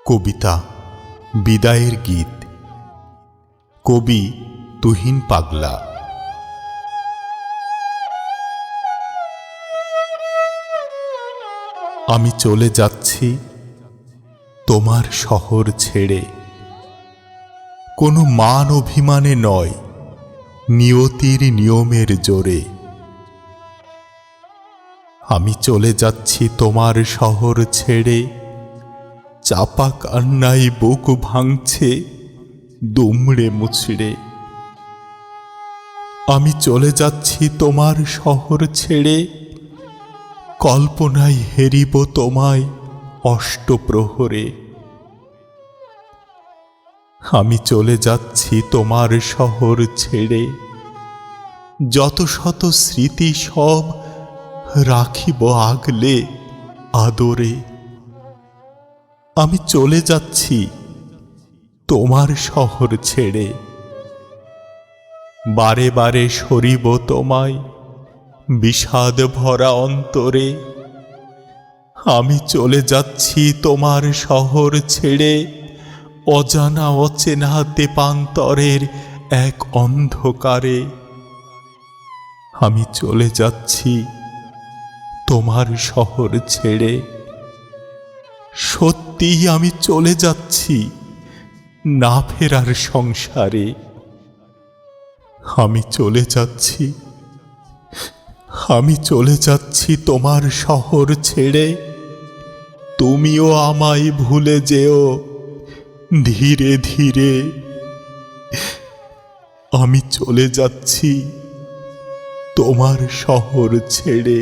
কবিতা বিদায়ের গীত। কবি তুহিন পাগলা। আমি চলে যাচ্ছি তোমার শহর ছেড়ে, কোনো মান অভিমানে নয়, নিয়তির নিয়মের জোরে। আমি চলে যাচ্ছি তোমার শহর ছেড়ে, চাপা কান্নায় বুক ভাঙছে দুমড়ে মুচড়ে। আমি চলে যাচ্ছি তোমার শহর ছেড়ে, কল্পনায় হেরিব তোমায় অষ্টপ্রহরে। আমি চলে যাচ্ছি তোমার শহর ছেড়ে, যত শত স্মৃতি সব রাখিব আগলে আদরে। আমি চলে যাচ্ছি তোমার শহর ছেড়ে, বারে বারে সরিব তোমায় বিষাদ ভরা অন্তরে। আমি চলে যাচ্ছি তোমার শহর ছেড়ে, অজানা অচেনা তেপান্তরের এক অন্ধকারে। আমি চলে যাচ্ছি তোমার শহর ছেড়ে, সত্যিই আমি চলে যাচ্ছি না ফেরার সংসারে। আমি চলে যাচ্ছি, আমি চলে যাচ্ছি তোমার শহর ছেড়ে, তুমিও আমায় ভুলে যেও ধীরে ধীরে। আমি চলে যাচ্ছি তোমার শহর ছেড়ে।